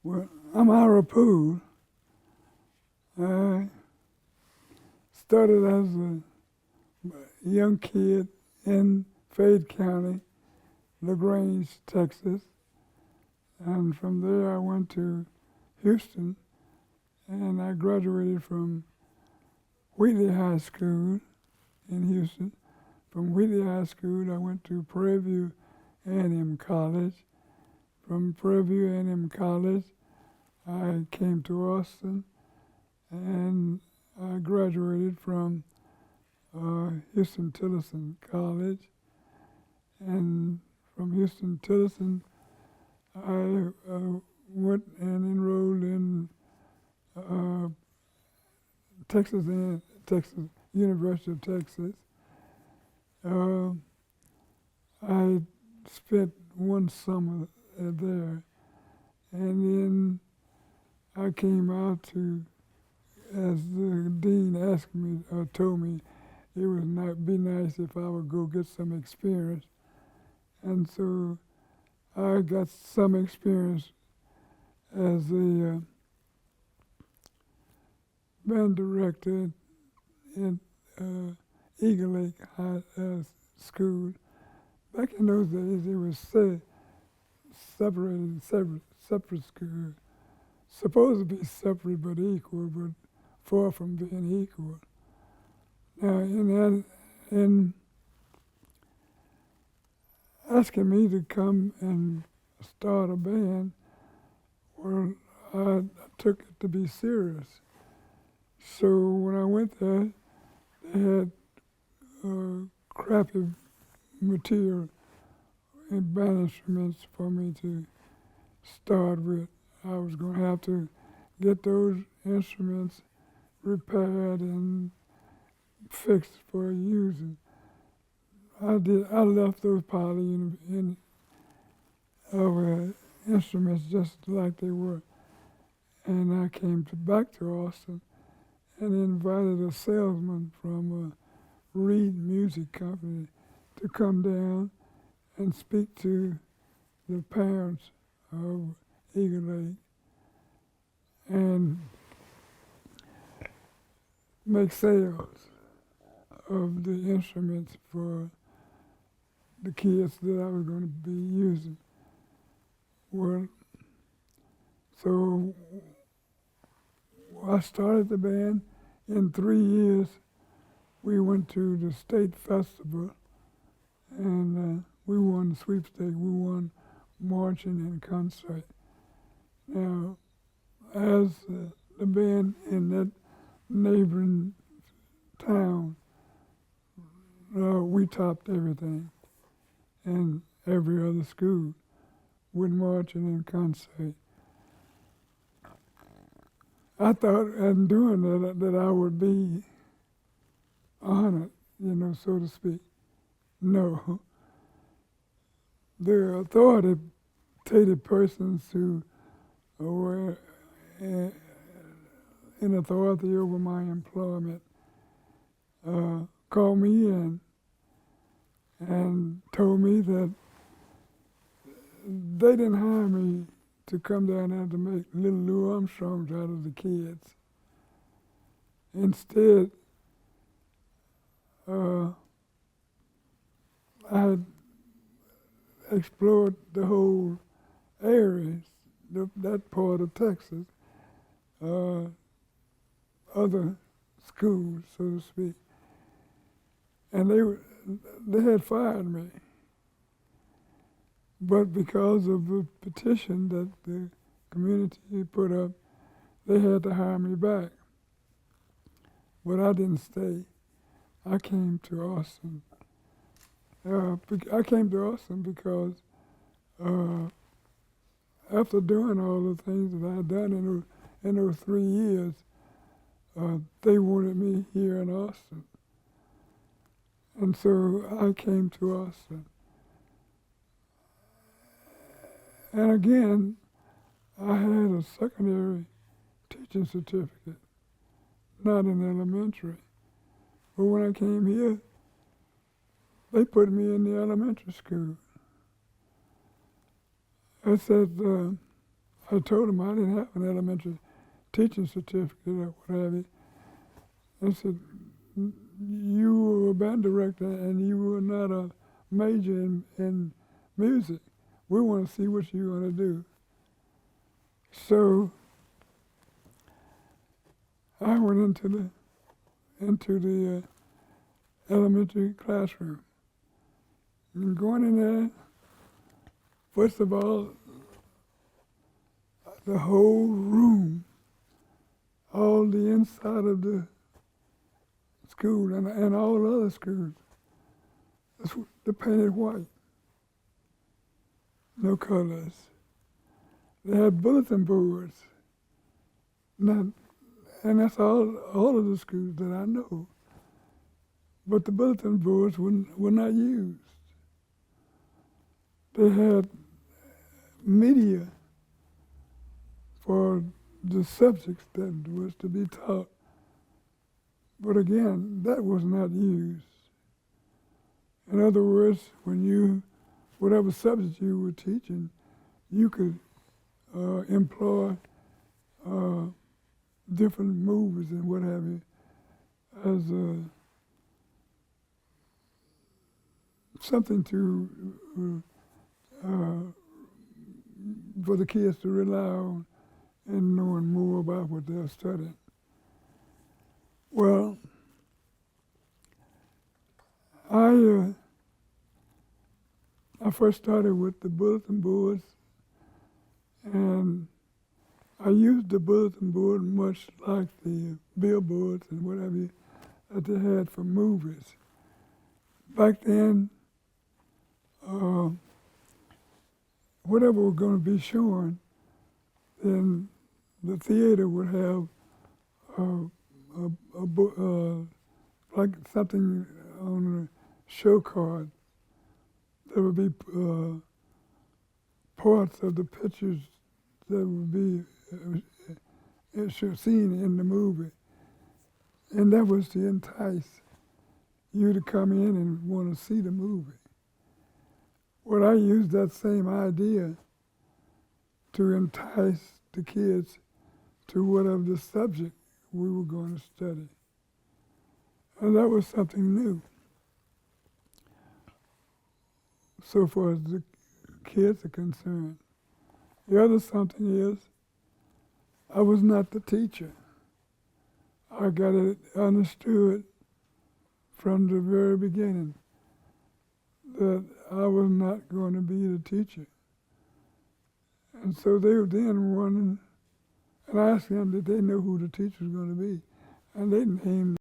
Well, I'm out of Poole. I started as a young kid in Fayette County, LaGrange, Texas. And from there I went to Houston and I graduated from Wheatley High School in Houston. From Wheatley High School I went to Prairie View A&M College. From Prairie View A&M College I came to Austin and I graduated from Houston-Tillotson College. And from Houston-Tillotson I went and enrolled in uh, Texas University of Texas. Uh, I spent one summer there, and then I came out to, as the dean asked me or told me, it would not be nice if I would go get some experience, and so I got some experience as a band director in Eagle Lake High School. Back in those days, it was separate school. Supposed to be separate but equal, but far from being equal. Now, in asking me to come and start a band, well, I took it to be serious. So when I went there, they had crappy material and band instruments for me to start with. I was going to have to get those instruments repaired and fixed for using. I left those pile of instruments just like they were, and I came back to Austin and invited a salesman from a Reed Music Company to come down and speak to the parents of Eagle Lake and make sales of the instruments for the kids that I was going to be using. Well, so I started the band. In 3 years, we went to the state festival, and we won the sweepstakes. We won marching and concert. Now, as the band in that neighboring town, we topped everything, and every other school with marching and concert. I thought in doing that I would be honored, so to speak. No. The authoritative persons who were in authority over my employment called me in and told me that they didn't hire me to come down there to make little Lou Armstrongs out of the kids. Instead, I had explored the whole area, that part of Texas, other schools, so to speak, and they had fired me. But because of the petition that the community put up, they had to hire me back. But I didn't stay. I came to Austin. I came to Austin because after doing all the things that I had done in those 3 years, they wanted me here in Austin. And so I came to Austin. And again, I had a secondary teaching certificate, not an elementary. But when I came here, they put me in the elementary school. I said, I told him I didn't have an elementary teaching certificate or what have you. I said, you were a band director and you were not a major in music. We want to see what you're going to do. So I went into the elementary classroom. And going in there, first of all, the whole room, all the inside of the school and all other schools, they painted white, no colors. They had bulletin boards, and that's all of the schools that I know. But the bulletin boards were not used. They had media for the subjects that was to be taught. But again, that was not used. In other words, whatever subject you were teaching, you could employ different movies and what have you as something for the kids to rely on in knowing more about what they're studying. Well, I first started with the bulletin boards, and I used the bulletin board much like the billboards and whatever that they had for movies. Back then, whatever was going to be shown, then the theater would have like something on a show card. There would be parts of the pictures that would be seen in the movie. And that was to entice you to come in and want to see the movie. Well, I used that same idea to entice the kids to whatever the subject we were going to study. And that was something new. So far as the kids are concerned. The other something is, I was not the teacher. I got it understood from the very beginning that I was not going to be the teacher. And so they were then wondering, and I asked them, did they know who the teacher was going to be? And they named.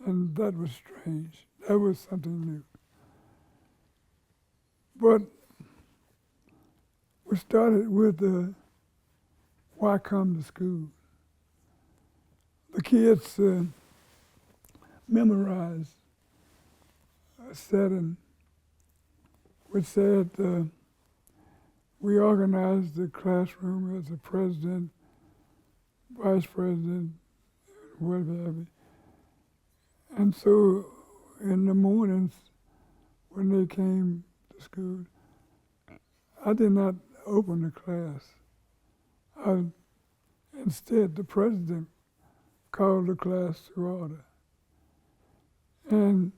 And that was strange. That was something new. But we started with why come to school? The kids memorized a setting which said we organized the classroom as a president, vice president, whatever. And so in the mornings when they came to school, I did not open the class. Instead, the president called the class to order. And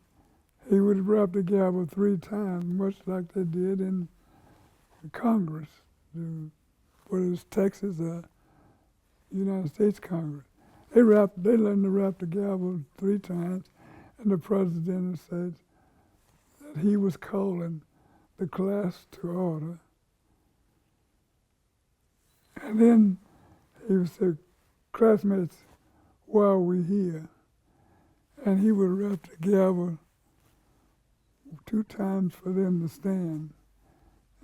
he would rap the gavel 3 times, much like they did in Congress, whether it was Texas or United States Congress. They let him rap the gavel 3 times, and the president said that he was calling the class to order. And then he would say, classmates, why are we here? And he would rap the gavel 2 times for them to stand.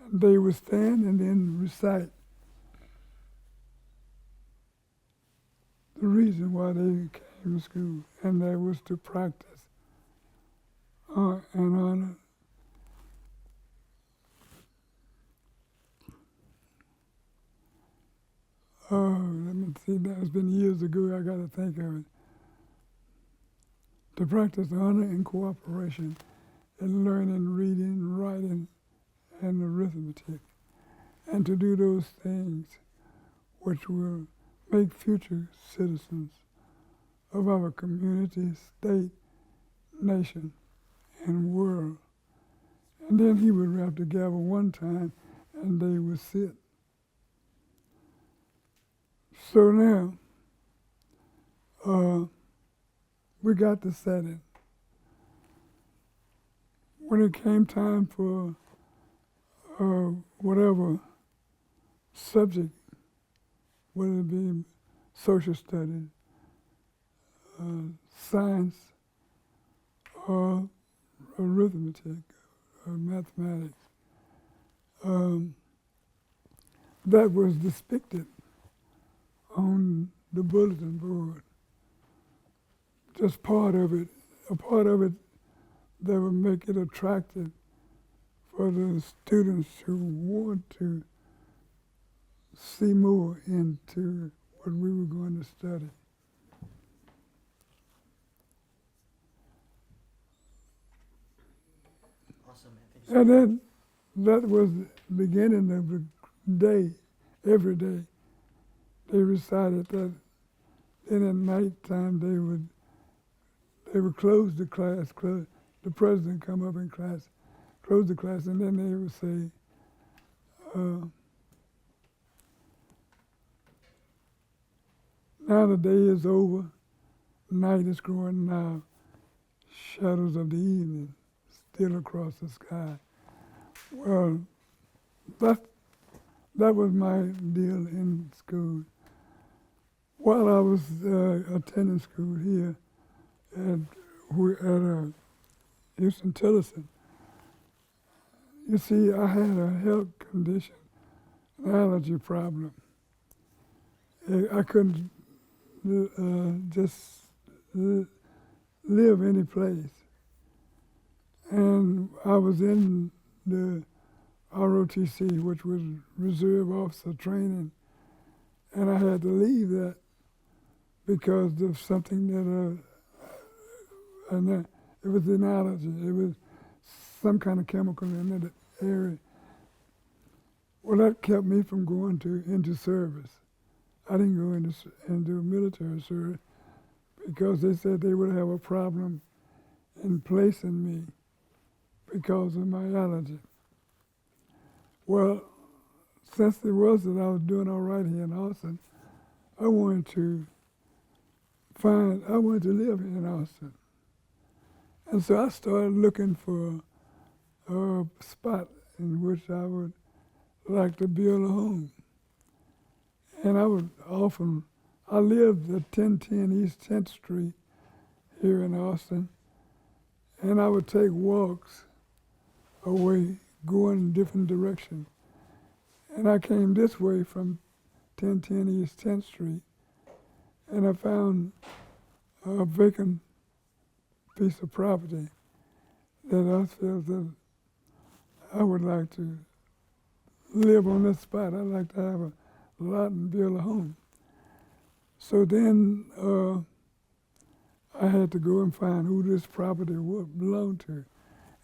And they would stand and then recite the reason why they came to school, and that was to practice and honor Let me see, that's been years ago, I got to think of it. To practice honor and cooperation in learning, reading, writing, and arithmetic, and to do those things which will make future citizens of our community, state, nation, and world. And then he would rap the gavel one time and they would sit. So now, we got the setting. When it came time for whatever subject, whether it be social studies, science, or arithmetic, or mathematics, that was depicted on the bulletin board. Just part of it, a part of it that would make it attractive for the students who want to see more into what we were going to study. Awesome, man. Thank you so And much. then that was the beginning of the day, every day. They recited that. Then at night time they would close the class, the president come up in class, close the class, and then they would say, now the day is over, night is growing now, shadows of the evening still across the sky. Well, that was my deal in school. While I was attending school here at Houston Tillotson, you see, I had a health condition, an allergy problem. I couldn't just live any place. And I was in the ROTC, which was Reserve Officer Training, and I had to leave that because of something that, it was an allergy. It was some kind of chemical in that area. Well, that kept me from going into service. I didn't go into military service because they said they would have a problem in placing me because of my allergy. Well, since it was that I was doing all right here in Austin, I wanted to live here in Austin. And so I started looking for a spot in which I would like to build a home. And I lived at 1010 East 10th Street here in Austin, and I would take walks away, going in different directions. And I came this way from 1010 East 10th Street, and I found a vacant piece of property that I felt that I would like to live on this spot. I'd like to have a lot and build a home. So then I had to go and find who this property would belong to.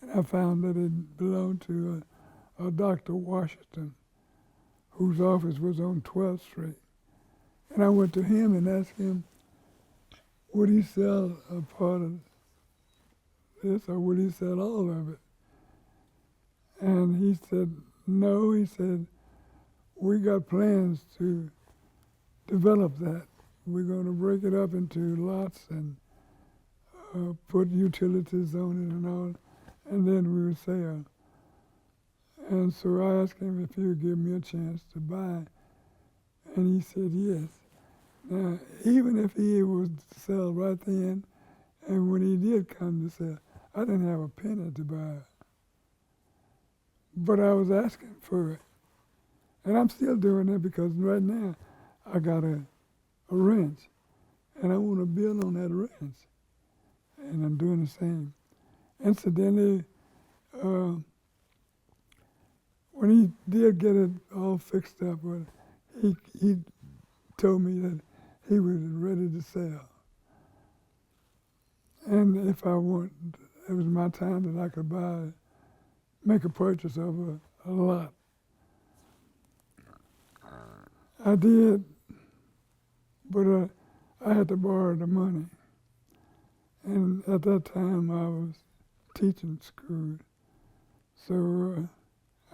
And I found that it belonged to a Dr. Washington, whose office was on 12th Street. And I went to him and asked him, would he sell a part of this or would he sell all of it? And he said, no, he said, we got plans to develop that. We're going to break it up into lots and put utilities on it and all, and then we would sell. And so I asked him if he would give me a chance to buy, and he said yes. Now, even if he would sell right then, and when he did come to sell, I didn't have a penny to buy it. But I was asking for it. And I'm still doing it because right now I got a ranch, and I want to build on that ranch. And I'm doing the same. Incidentally, when he did get it all fixed up, he told me that he was ready to sell. And if I want, it was my time that I could make a purchase of a lot. I did, but I had to borrow the money. And at that time I was teaching school. So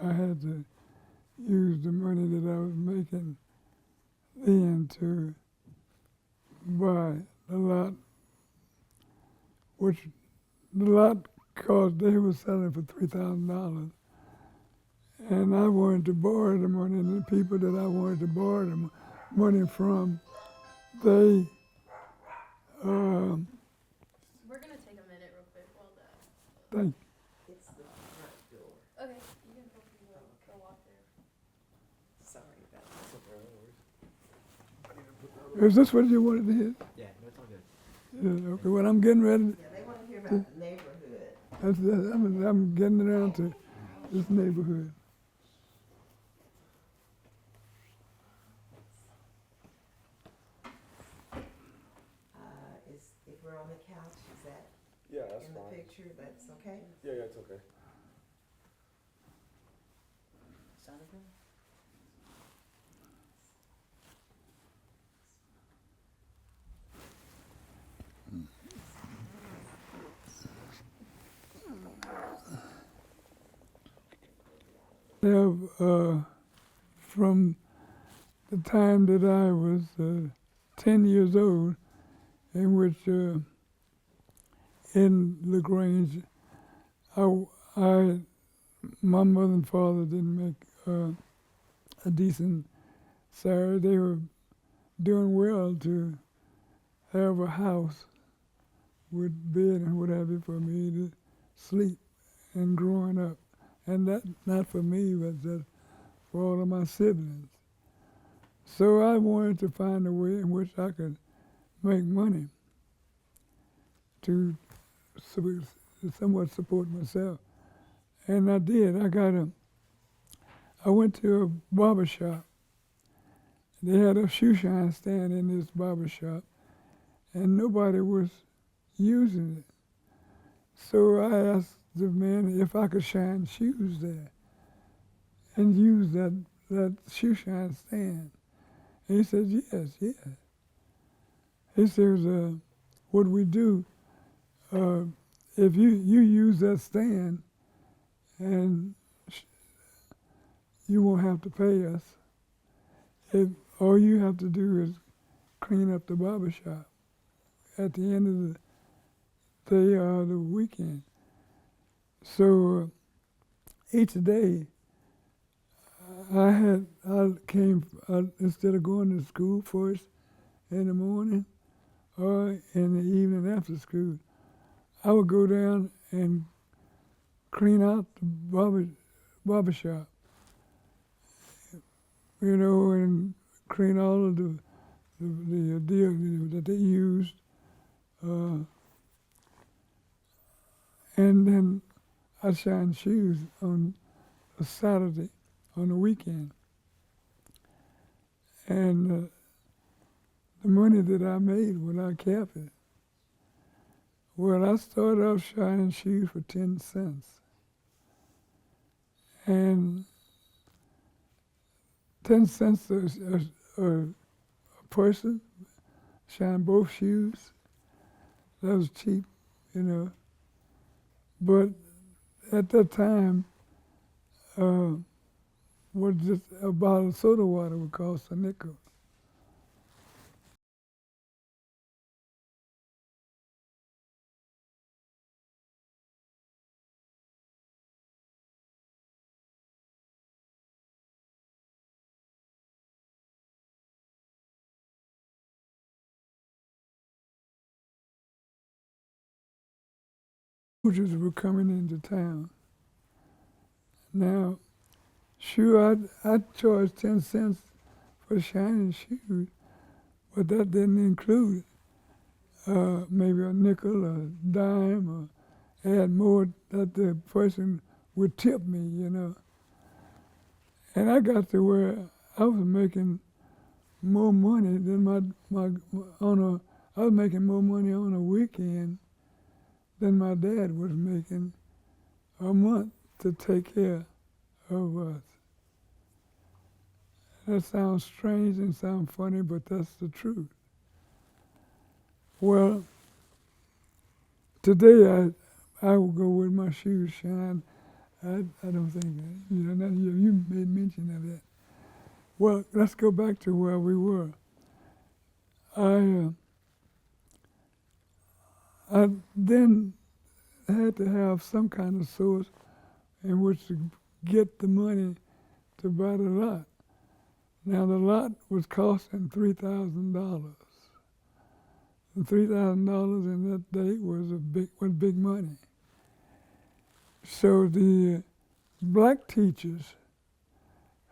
I had to use the money that I was making then to buy the lot, which the lot cost, they were selling for $3,000. And I wanted to borrow the money, and the people that I wanted to borrow the money from, they, We're gonna take a minute real quick while that. thank It's the front door. Okay, you can go walk there. Sorry about that. you. Is this what you wanted to hear? Yeah, no, it's all good. Yeah, okay, well, I'm getting ready. Yeah, they want to hear about the neighborhood. I'm getting around to this neighborhood. If we're on the couch, is that Yeah, that's in fine. the picture? That's okay? Yeah, it's okay. Sound okay? Have, from the time that I was 10 years old, in which in LaGrange, my mother and father didn't make a decent salary. They were doing well to have a house with bed and what have you for me to sleep and growing up. And that, not for me, but just for all of my siblings. So I wanted to find a way in which I could make money to somewhat support myself. And I did. I went to a barber shop. They had a shoe shine stand in this barber shop, and nobody was using it. So I asked the man if I could shine shoes there and use that shoe shine stand. And he said, yes. He says, what we do, if you use that stand and you won't have to pay us. If all you have to do is clean up the barber shop at the end of the day or the weekend. So each day, instead of going to school first in the morning or in the evening after school, I would go down and clean out the barber shop, and clean all of the deal that they used, and then I shine shoes on a Saturday, on the weekend. And the money that I made when I kept it, well, I started off shining shoes for 10 cents. And 10 cents a person, shine both shoes. That was cheap, But at that time, just a bottle of soda water would cost a nickel. Soldiers were coming into town. Now, sure, I charged 10 cents for shining shoes, but that didn't include maybe a nickel or a dime or add more that the person would tip me, And I got to where I was making more money than I was making more money on a weekend than my dad was making a month to take care of us. That sounds strange and sounds funny, but that's the truth. Well, today I will go with my shoes shined. I don't think that. You made mention of that. Well, let's go back to where we were. I then had to have some kind of source in which to get the money to buy the lot. Now the lot was costing $3,000. And $3,000 in that day was big money. So the black teachers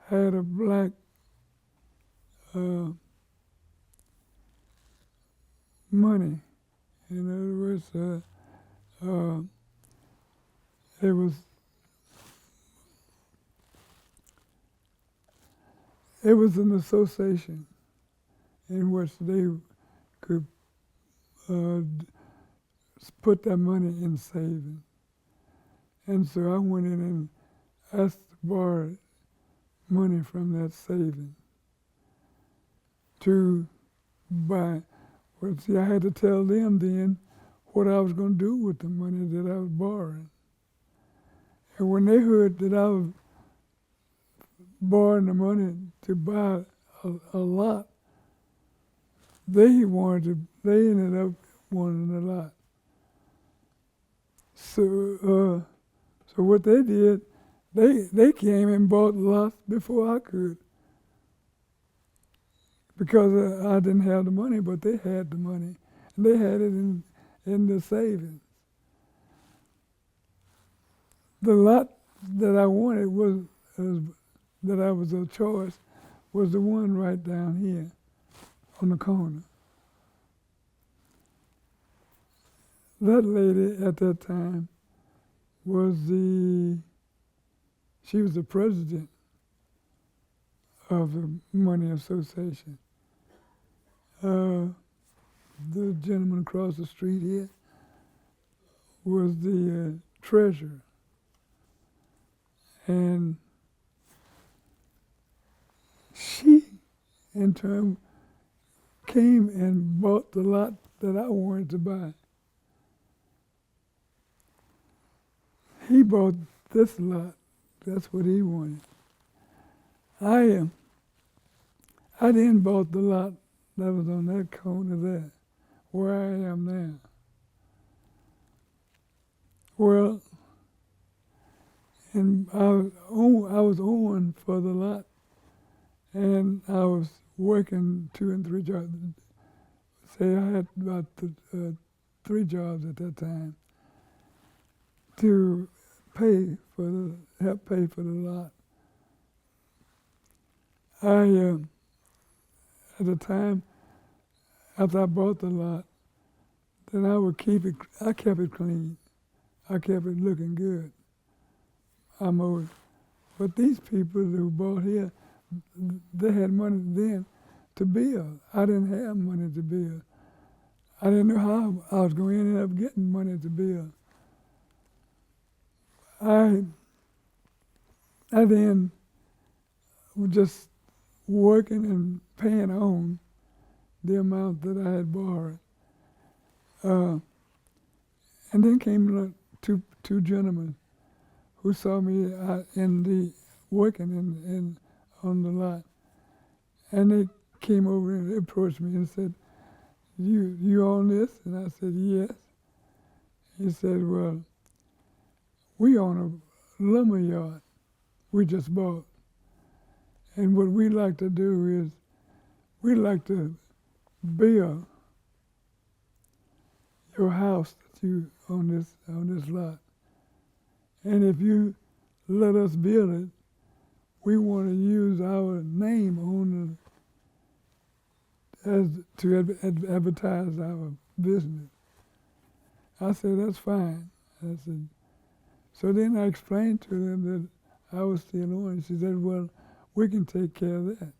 had a black money. In other words, it was an association in which they could put their money in savings. And so I went in and asked to borrow money from that savings to buy. Well, see, I had to tell them then what I was going to do with the money that I was borrowing. And when they heard that I was borrowing the money to buy a lot, they ended up wanting a lot. So what they did, they came and bought lots before I could. Because I didn't have the money, but they had the money. And they had it in the savings. The lot that I wanted that I was a choice, was the one right down here on the corner. That lady at that time she was the president of the Money Association. The gentleman across the street here was the treasurer. And she, in turn, came and bought the lot that I wanted to buy. He bought this lot. That's what he wanted. I then bought the lot that was on that corner there, where I am now. Well, and I was on for the lot, and I was working 2 and 3 jobs. Say I had about 3 jobs at that time to help pay for the lot. At the time, after I bought the lot, then I kept it clean. I kept it looking good. I'm old. But these people who bought here, they had money then to build. I didn't have money to build. I didn't know how I was going to end up getting money to build. I then was just working and paying on the amount that I had borrowed. And then came two gentlemen who saw me working on the lot. And they came over and they approached me and said, you own this? And I said, yes. He said, well, we own a lumber yard we just bought. And what we like to do is we like to build your house that you on this lot. And if you let us build it, we want to use our name on to advertise our business. I said, that's fine. I said, so then I explained to them that I was still on. She said, well, we can take care of that.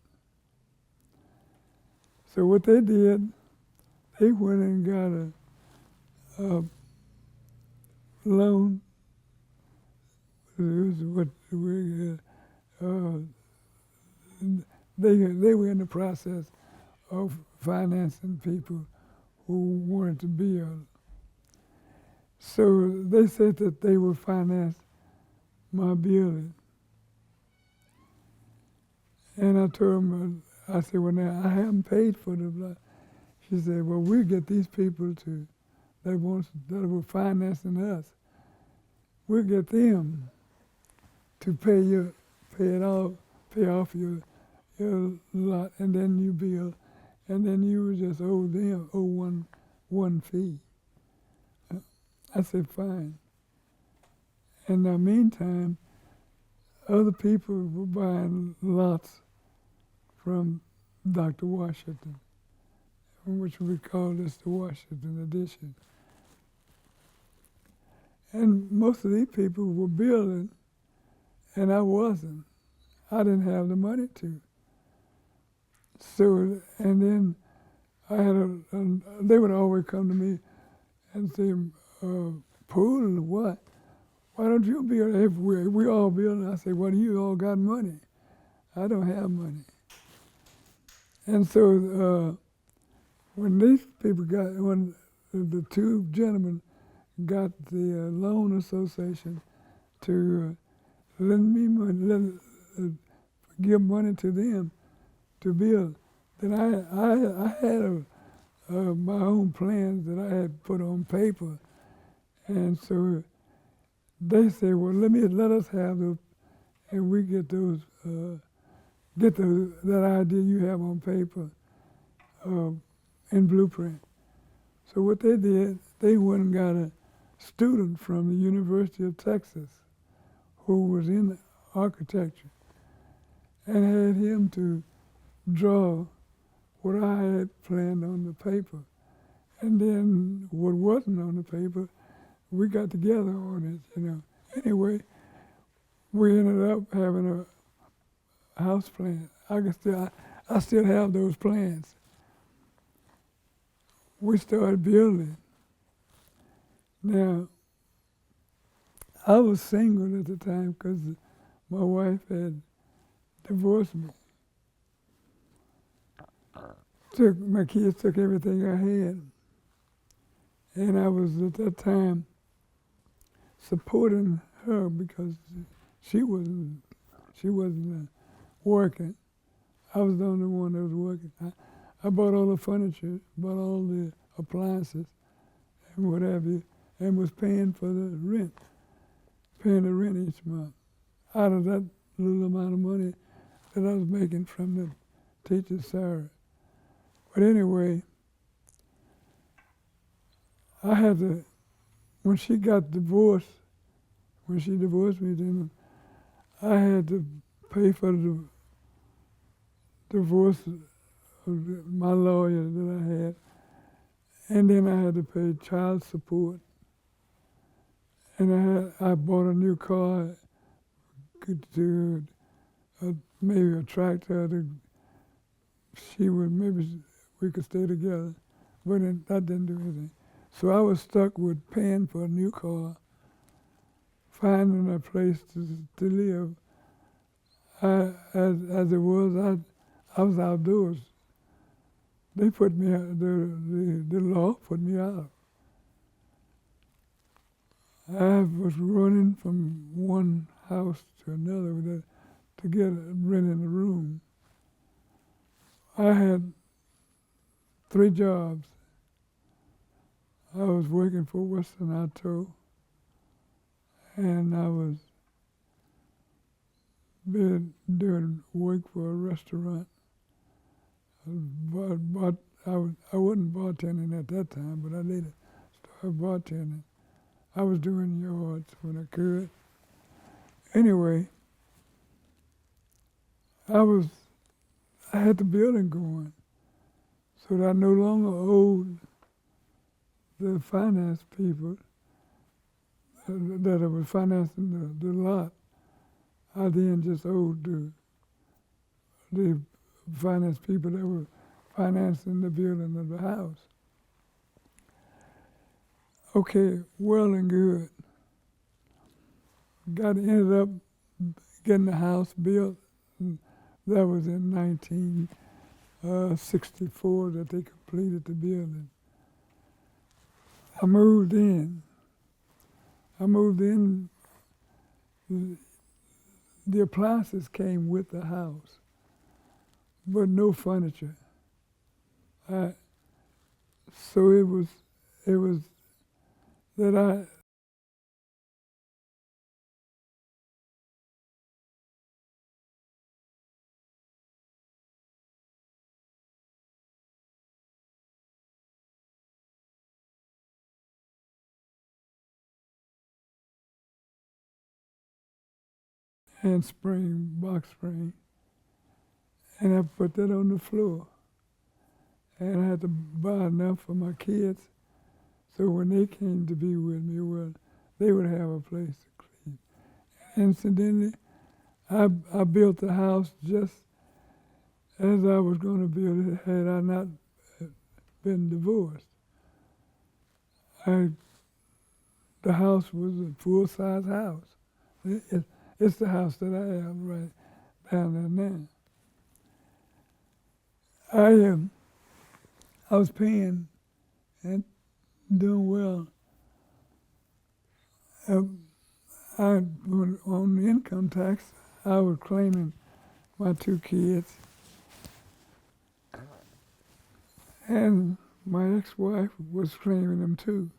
So what they did, they went and got a loan. It was what we, they were in the process of financing people who wanted to build. So they said that they would finance my building. And I told them, I said, well, now I haven't paid for the block. She said, well, we'll get these people that were financing us. We'll get them to pay off your lot, and then you build, and then you would just owe one fee. I said, fine. In the meantime, other people were buying lots from Dr. Washington, which we call this the Washington edition. And most of these people were building, and I wasn't. I didn't have the money to. So, and then I had they would always come to me and say, Poole, what? Why don't you build everywhere? We all building. I say, well, you all got money. I don't have money. And so when these people when the two gentlemen got the loan association to lend me money, give money to them to build, then I had my own plans that I had put on paper, and so they say, well, let us have those, and we get those that idea you have on paper in blueprint. So what they did, they went and got a student from the University of Texas who was in architecture and had him to draw what I had planned on the paper. And then what wasn't on the paper, we got together on it, Anyway, we ended up having a house plan. I still have those plans. We started building. Now, I was single at the time because my wife had divorced me. My kids took everything I had. And I was at that time supporting her because she wasn't working. I was the only one that was working. I bought all the furniture, bought all the appliances, and what have you, and was paying the rent each month out of that little amount of money that I was making from the teacher's salary. But anyway, I had to, when she divorced me, then I had to pay for the divorce of my lawyer that I had, and then I had to pay child support. And I bought a new car to maybe attract her maybe we could stay together, but that didn't do anything. So I was stuck with paying for a new car, finding a place to live. As it was, I was outdoors. They put me out, the law put me out. I was running from one house to another to get renting a room. I had 3 jobs. I was working for Western Auto, and I was doing work for a restaurant. I wasn't bartending at that time, but I later started bartending. I was doing yards when I could. Anyway, I had the building going, so that I no longer owed the finance people that I was financing the lot. I then just owed the finance people that were financing the building of the house. Okay, well and good. Ended up getting the house built. That was in 1964 that they completed the building. I moved in. The appliances came with the house, but no furniture. So it was that handspring, box spring, and I put that on the floor. And I had to buy enough for my kids, so when they came to be with me, well, they would have a place to clean. Incidentally, I built the house just as I was going to build it had I not been divorced. The house was a full-size house. It's the house that I have right down there now. I was paying and doing well. On the income tax, I was claiming my 2 kids, and my ex-wife was claiming them too.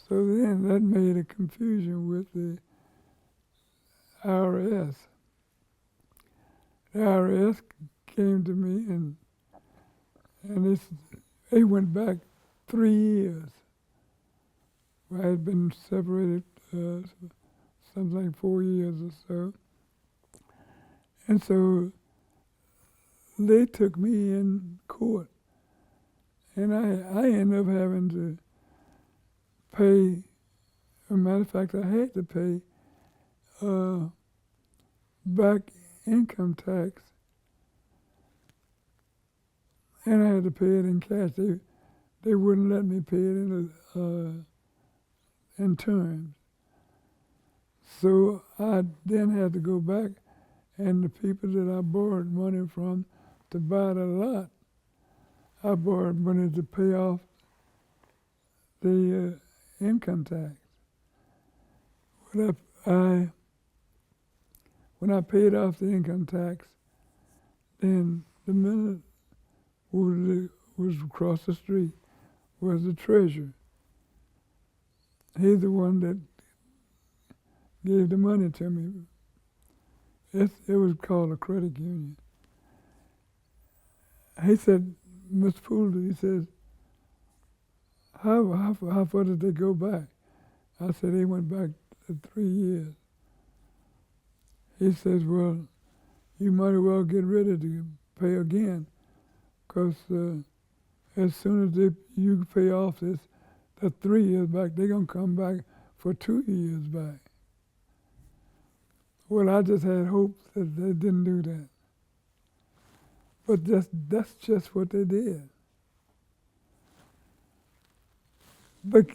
So then that made a confusion with the IRS. The IRS came to me and they went back 3 years. I had been separated something like 4 years or so. And so they took me in court. And I ended up having to pay, as a matter of fact, I had to pay back income tax. And I had to pay it in cash. They wouldn't let me pay it in terms. So I then had to go back, and the people that I borrowed money from to buy the lot, I borrowed money to pay off the income tax. When I paid off the income tax, then the minute was across the street was the treasurer. He's the one that gave the money to me. It was called a credit union. He said, Mr. Poole, he says, how far did they go back? I said, they went back 3 years. He says, well, you might as well get ready to pay again, because as soon as you pay off that 3 years back, they're going to come back for 2 years back. Well, I just had hope that they didn't do that. But that's just what they did. But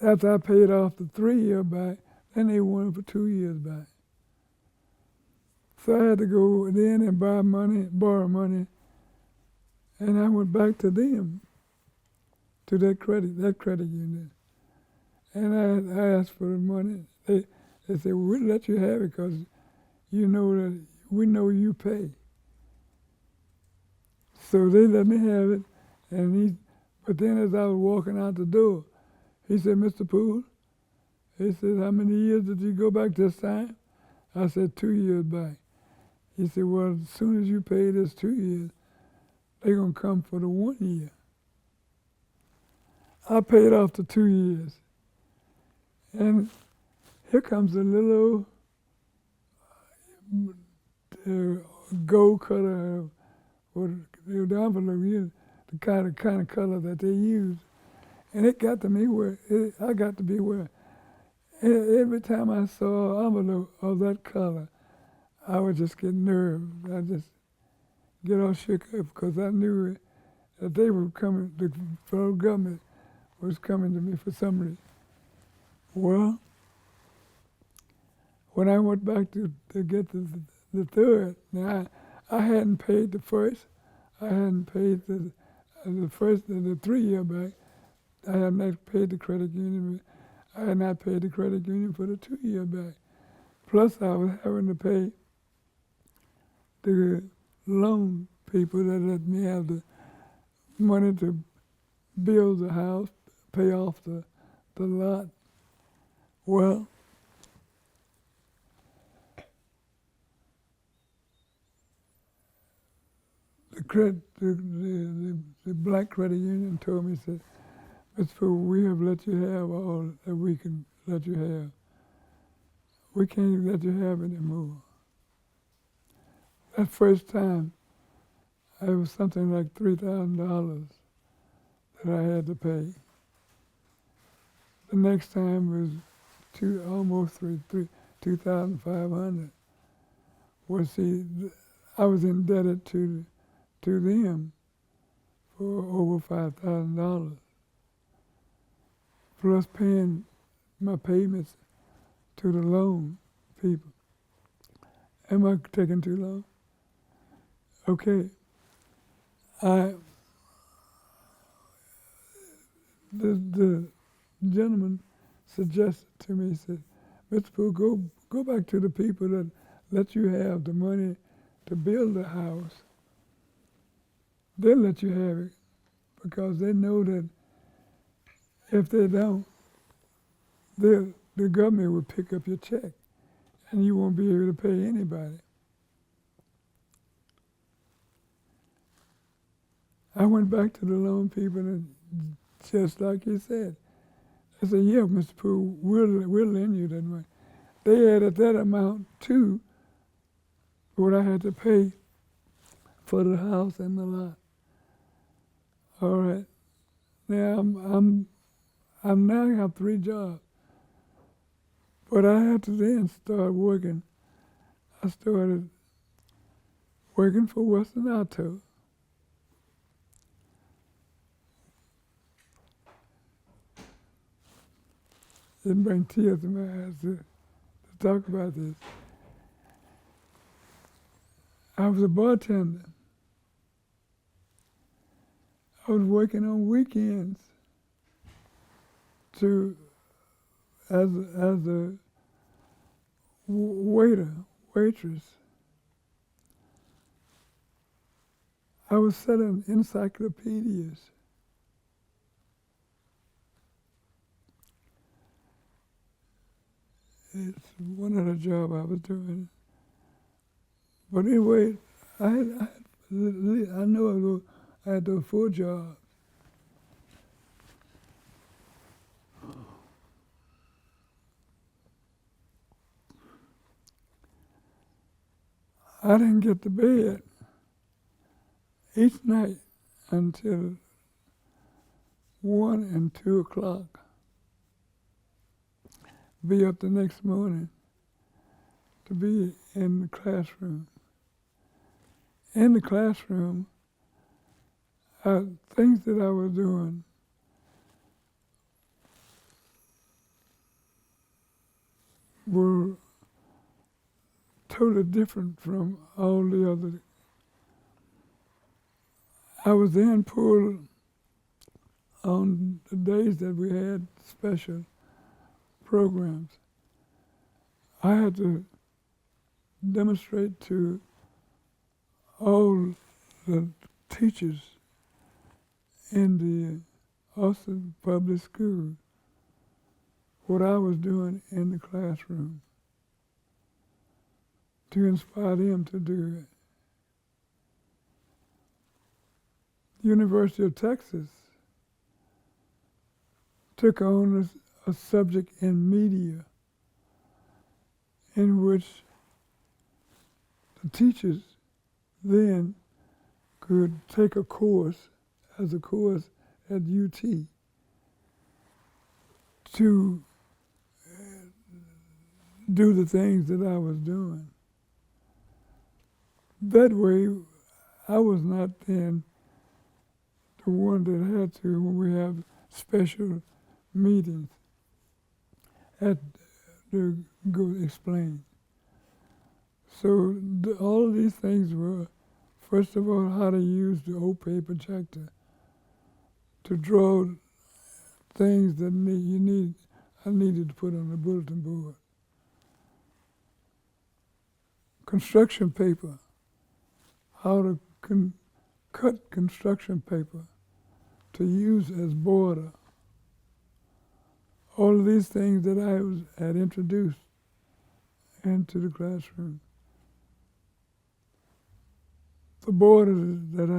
after I paid off the 3 year back, then they wanted for 2 years back. So I had to go in and borrow money, and I went back to them, to that credit union. And I asked for the money. They said, well, we'll let you have it because you know that we know you pay. So they let me have it, but then as I was walking out the door, he said, Mr. Poole, he said, how many years did you go back this time? I said, 2 years back. He said, well, as soon as you pay this 2 years, they're going to come for the 1 year. I paid off the 2 years. And here comes a little gold color, or the envelope, the kind of color that they use. And it got to me I got to be where every time I saw an envelope of that color, I would just get nervous. I just get all shook up because I knew that they were coming, the federal government was coming to me for some reason. Well, when I went back to get the third, now I hadn't paid the first, I hadn't paid the first, the 3 year back. I had not paid the credit union. I had not paid the credit union for the 2 year back. Plus, I was having to pay the loan people that let me have the money to build the house, pay off the lot. Well, the black credit union told me, said, Mr. Poole, we have let you have all that we can let you have. We can't let you have any more. That first time, it was something like $3,000 that I had to pay. The next time was almost 2,500. Well, see, I was indebted to them for over $5,000, plus paying my payments to the loan people. Am I taking too long? Okay. The gentleman suggested to me, he said, Mr. Poole, go back to the people that let you have the money to build a house. They'll let you have it because they know that if they don't, the government will pick up your check and you won't be able to pay anybody. I went back to the loan people and just like he said, I said, yeah, Mr. Poole, we'll lend you that money. They added that amount to what I had to pay for the house and the lot. All right. Now I'm now have 3 jobs. But I had to then start working. I started working for Western Auto. Didn't bring tears to my eyes to talk about this. I was a bartender. I was working on weekends as a waitress. I was selling encyclopedias. It's one of the jobs I was doing. But anyway, I know I had those 4 jobs. I didn't get to bed each night until 1 and 2 o'clock. Be up the next morning to be in the classroom. In the classroom, things that I was doing were totally different from all the other. I was in Poole on the days that we had special programs. I had to demonstrate to all the teachers in the Austin Public School what I was doing in the classroom to inspire them to do it. University of Texas took on a subject in media in which the teachers then could take a course as a course at UT to do the things that I was doing. That way, I was not then the one that had to, when we have special meetings, had to go explain. So all of these things were, first of all, how to use the old paper projector to draw things that I needed to put on the bulletin board. Construction paper, how to cut construction paper to use as border. All of these things that had introduced into the classroom. The borders that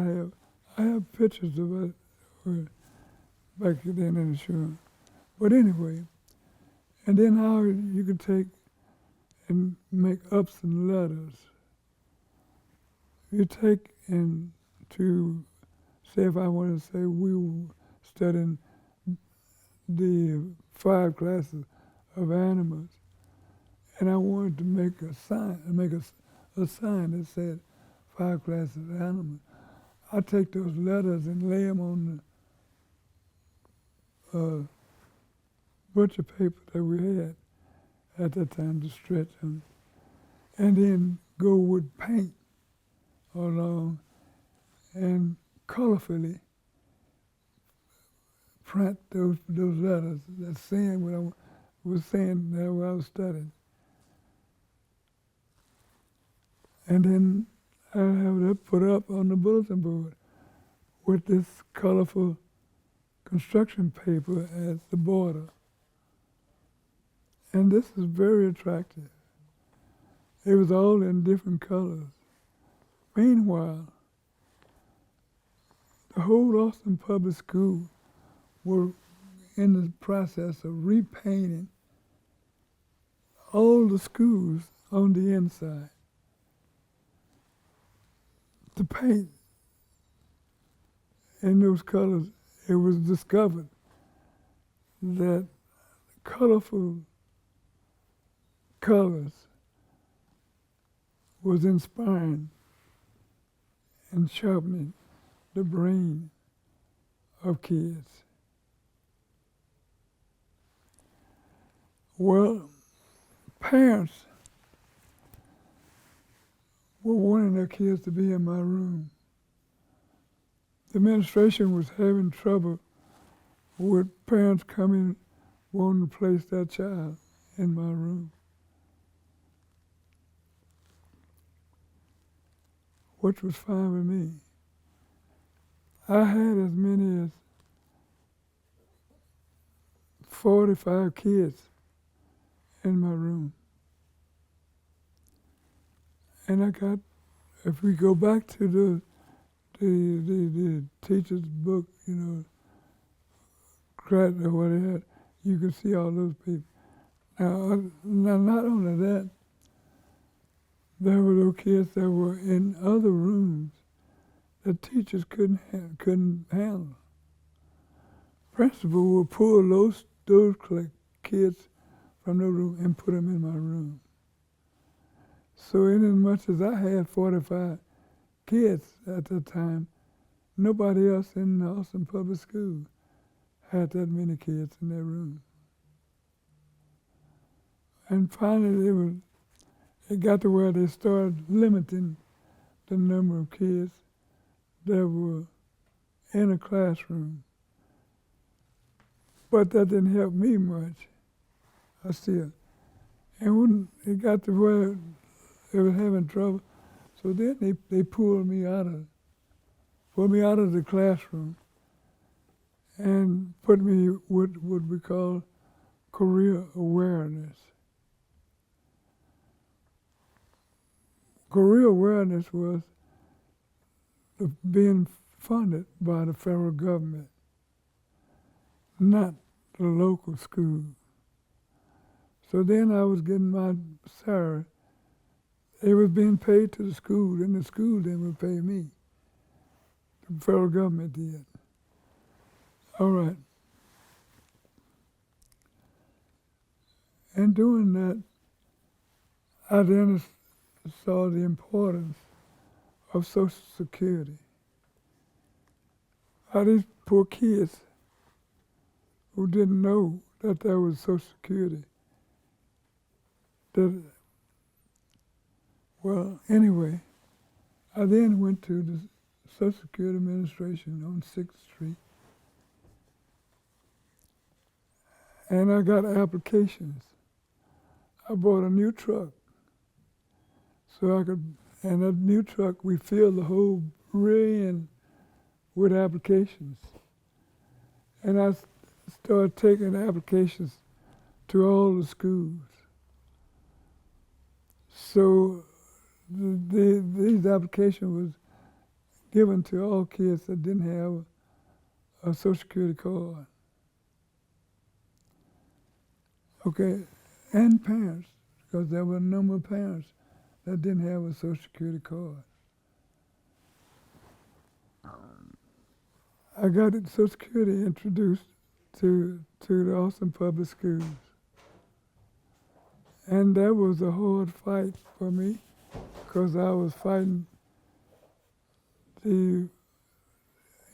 I have pictures of it back then in the show. But anyway, and then how you could take and make ups and letters. You take and to say, if I want to say we were studying the 5 classes of animals, and I wanted to make a sign, a sign that said 5 classes of animals. I take those letters and lay them on the butcher paper that we had at that time to stretch them, and then go with paint along and colorfully print those letters that saying what I was saying there while I was studying. And then I have that put up on the bulletin board with this colorful construction paper as the border. And this is very attractive. It was all in different colors. Meanwhile, the whole Austin Public School were in the process of repainting all the schools on the inside. The paint in those colors, it was discovered that colorful colors was inspiring and sharpening the brain of kids. Well, parents were wanting their kids to be in my room. The administration was having trouble with parents coming wanting to place their child in my room. Which was fine with me. I had as many as 45 kids in my room. And I got, if we go back to the teacher's book, you know, credit or what it had, you can see all those people. Now, not only that, there were those kids that were in other rooms that teachers couldn't handle. Principal would pull those kids from the room and put them in my room. So in as much as I had 45 kids at that time, nobody else in the Austin Public School had that many kids in their room. And finally it got to where they started limiting the number of kids that were in a classroom. But that didn't help me much. And when it got to where they were having trouble, so then they pulled me out of the classroom and put me with what we call career awareness. Career awareness was being funded by the federal government, not the local school. So then I was getting my salary. It was being paid to the school, and the school then would pay me. The federal government did. All right. And doing that, I then saw the importance of Social Security. How these poor kids who didn't know that there was Social Security. That, well, anyway, I then went to the Social Security Administration on 6th Street, and I got applications. I bought a new truck so I could, and that new truck, we filled the whole rear end with applications. And I started taking applications to all the schools. So these applications was given to all kids that didn't have a Social Security card. Okay, and parents, because there were a number of parents that didn't have a Social Security card. I got Social Security introduced to the Austin Public Schools. And that was a hard fight for me because I was fighting the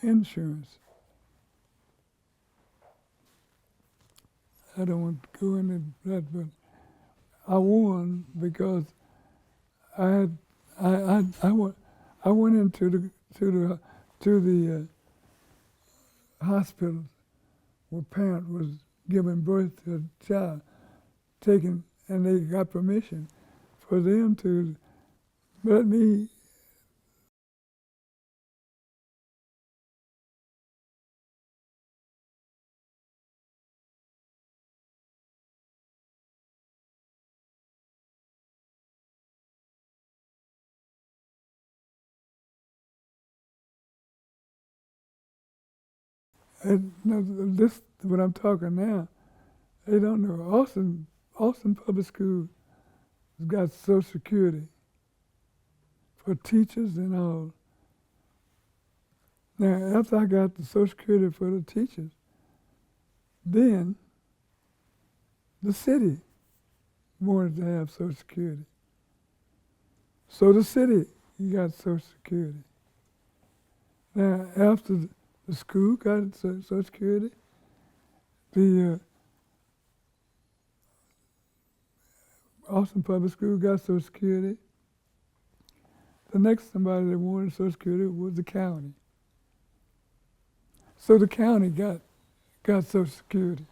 insurance. I don't want to go into that, but I won because I went into the hospital where parent was giving birth to a child, and they got permission for them to let me and no, this what I'm talking now. They don't know. Austin Public School has got Social Security for teachers and all. Now, after I got the Social Security for the teachers, then the city wanted to have Social Security. So the city got Social Security. Now, after the school got Social Security, the Austin Public School got Social Security. The next somebody that wanted Social Security was the county. So the county got Social Security.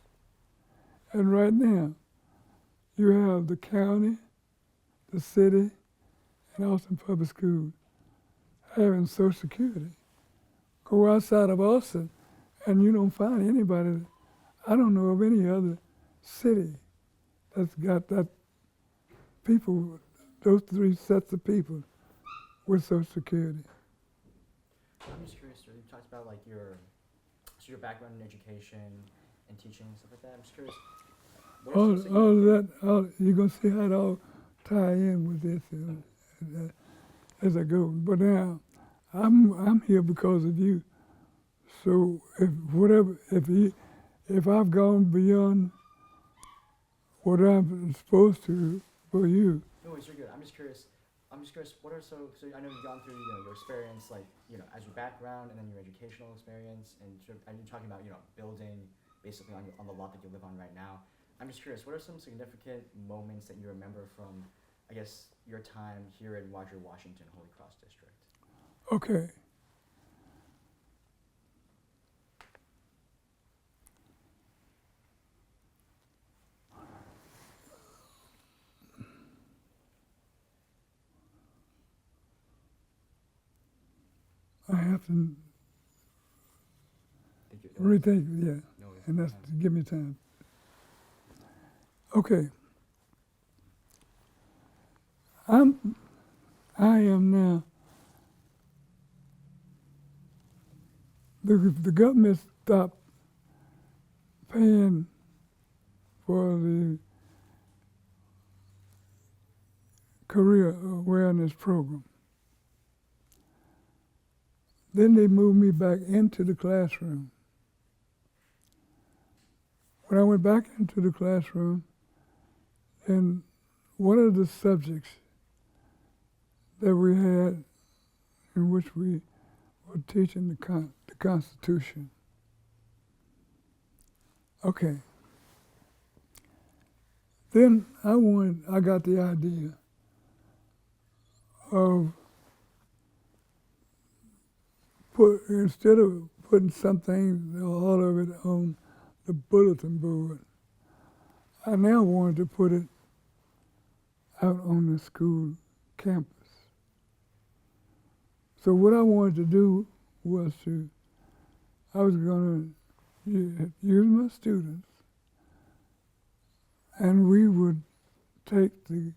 And right now, you have the county, the city, and Austin Public Schools having Social Security. Go outside of Austin, and you don't find anybody. I don't know of any other city that's got that people, those three sets of people with Social Security. I'm just curious, you talked about like your background in education and teaching and stuff like that. I'm just curious. You're gonna see how it all tie in with this as I go. But now, I'm here because of you. So if I've gone beyond what I'm supposed to for you. No worries, you're good. I'm just curious. What are so I know you've gone through your experience like as your background and then your educational experience and you're talking about building basically on the lot that you live on right now. I'm just curious, what are some significant moments that you remember from, I guess, your time here in Roger Washington Holy Cross District? Okay. I have to rethink, yeah, No worries. and that's to give me time. Okay. I am now. The government stopped paying for the career awareness program. Then they moved me back into the classroom. When I went back into the classroom, and one of the subjects that we had in which we were teaching the Constitution. Okay. Then I got the idea of instead of putting something, all of it on the bulletin board, I now wanted to put it out on the school campus. So what I wanted to do was I was going to use my students, and we would take the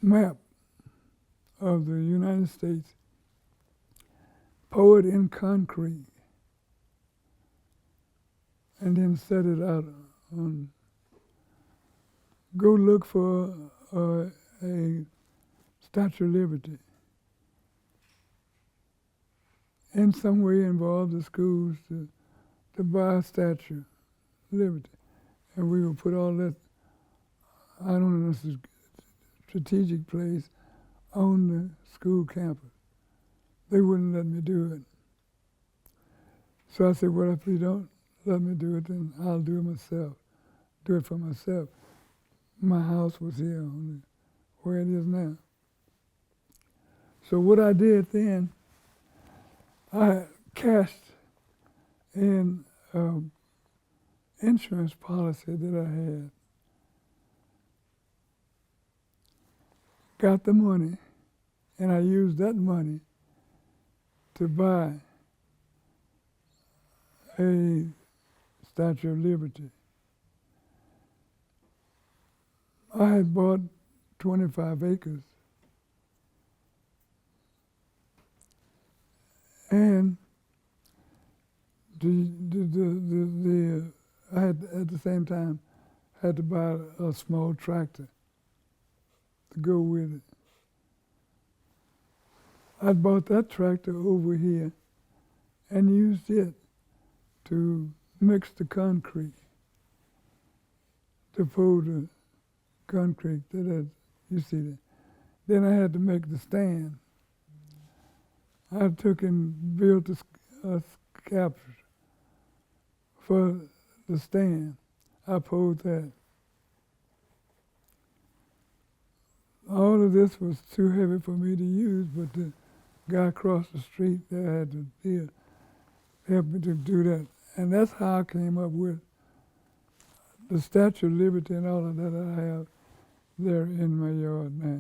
map of the United States, pour it in concrete, and then set it out on, go look for a Statue of Liberty, in some way involve the schools to buy a Statue of Liberty. And we would put all that, I don't know, strategic place on the school campus. They wouldn't let me do it. So I said, well, if you don't let me do it, then I'll do it myself. Do it for myself. My house was here on where it is now. So what I did then, I cashed in insurance policy that I had. Got the money, and I used that money to buy a Statue of Liberty. I had bought 25 acres. And I had at the same time had to buy a small tractor to go with it. I bought that tractor over here and used it to mix the concrete, to pour the concrete you see that. Then I had to make the stand. I took and built a scaffold for the stand. I poured that. All of this was too heavy for me to use, but the guy across the street there had to help me to do that. And that's how I came up with the Statue of Liberty and all of that I have there in my yard now.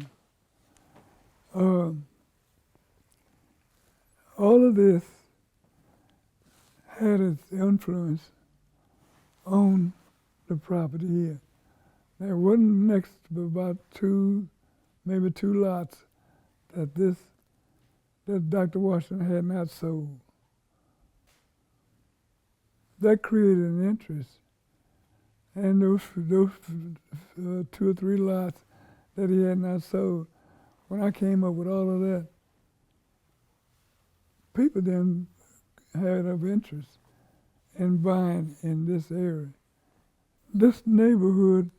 All of this had its influence on the property here. There wasn't next to about maybe two lots that Dr. Washington had not sold. That created an interest. And those 2 or 3 lots that he had not sold, when I came up with all of that, people then had of interest in buying in this area. This neighborhood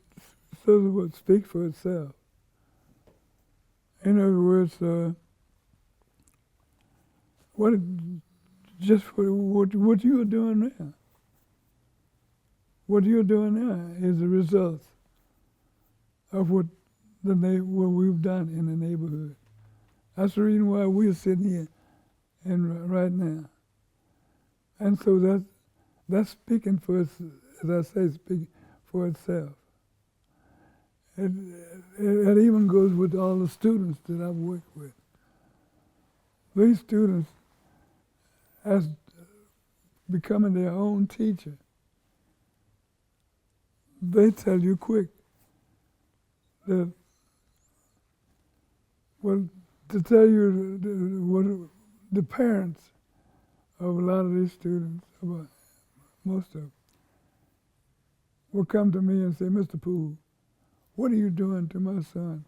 sort of would speak for itself. In other words, what you're doing now. What you're doing now is the result of what we've done in the neighborhood. That's the reason why we're sitting here right now. And so that's speaking for as I say, speaking for itself. It even goes with all the students that I've worked with. These students, as becoming their own teacher, they tell you quick that, well, to tell you what the parents of a lot of these students, about most of them, will come to me and say, Mr. Poole, what are you doing to my son?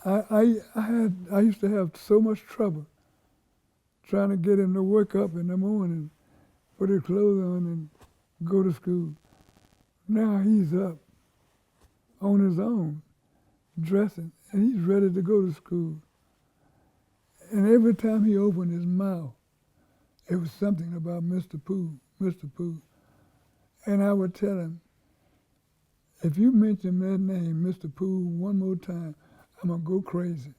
I used to have so much trouble trying to get him to wake up in the morning, put his clothes on, and go to school. Now he's up on his own, dressing, and he's ready to go to school. And every time he opened his mouth, it was something about Mr. Poole, Mr. Poole. And I would tell him, if you mention that name, Mr. Poole, one more time, I'm going to go crazy.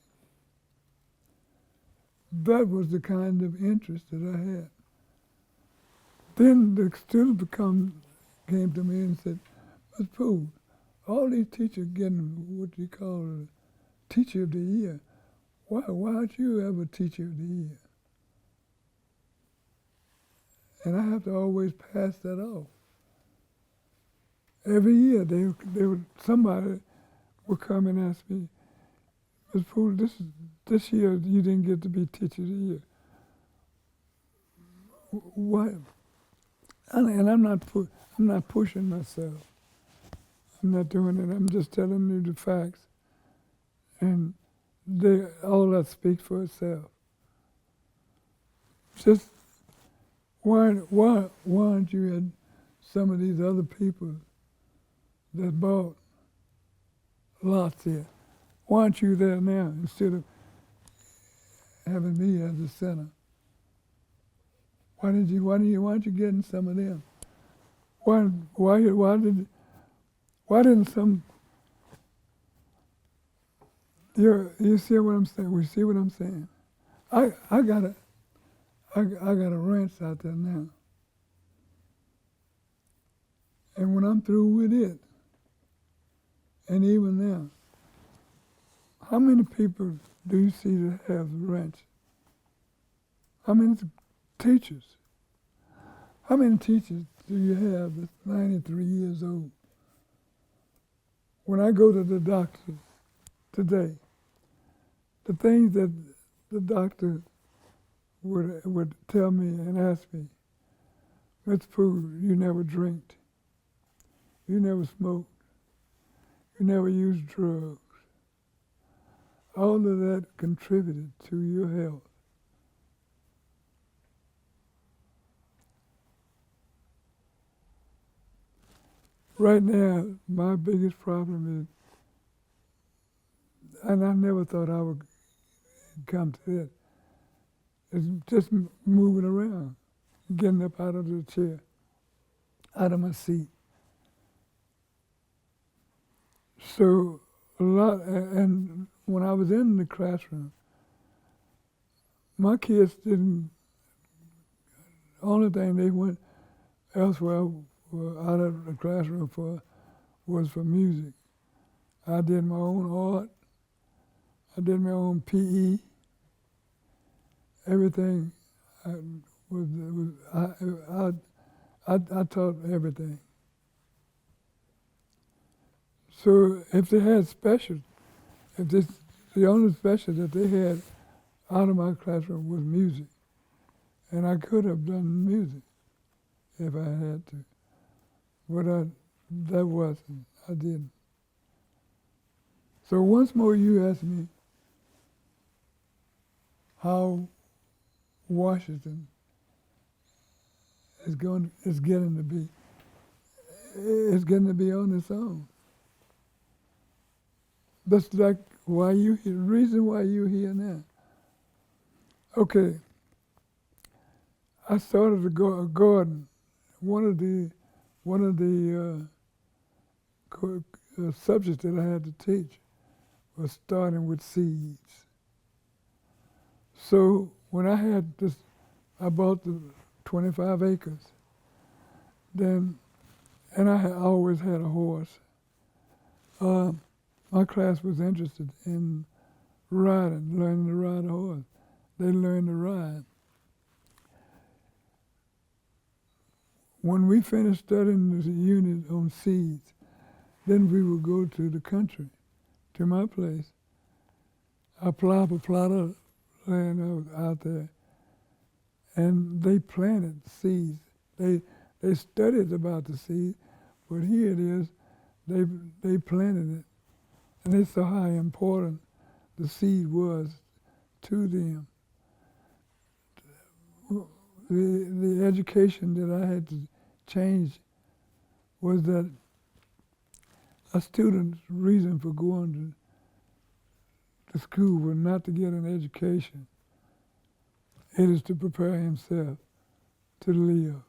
That was the kind of interest that I had. Then the student came to me and said, Mr. Poole, all these teachers getting what you call a teacher of the year. Why aren't you ever teacher of the year? And I have to always pass that off. Every year somebody would come and ask me, Mr. Poole, this year you didn't get to be teacher of the year. Why? And I'm not pushing myself. I'm not doing it. I'm just telling you the facts. And all that speaks for itself. Just why aren't you at some of these other people that bought lots here? Why aren't you there now instead of having me as the center? Why aren't you getting some of them? Why didn't some? You see what I'm saying? We see what I'm saying? I got a ranch out there now. And when I'm through with it, and even now, how many people do you see that have the ranch? How many teachers? How many teachers do you have that's 93 years old? When I go to the doctor today, the things that the doctor would tell me and ask me, Mr. Poole, you never drinked, you never smoked, you never used drugs. All of that contributed to your health. Right now, my biggest problem is, and I never thought I would come to it, is just moving around, getting up out of the chair, out of my seat. So a lot, and when I was in the classroom, my kids didn't, only thing they went elsewhere out of the classroom for was for music. I did my own art, I did my own PE, everything. I taught everything. So if they had special, the only special that they had out of my classroom was music. And I could have done music if I had to. But that wasn't, I didn't. So once more you ask me how Washington is getting to be. It's getting to be on its own. That's like why you here, the reason why you're here now. Okay, I started a garden. One of the subjects that I had to teach was starting with seeds. So when I had this, I bought the 25 acres. Then, and I always had a horse. My class was interested in riding, learning to ride a horse. They learned to ride. When we finished studying the unit on seeds, then we would go to the country, to my place. I plowed a plot of land out there, and they planted seeds. They studied about the seed, but here it is, they planted it. And they saw how important the seed was to them. The education that I had to change was that a student's reason for going to school was not to get an education, It is to prepare himself to live.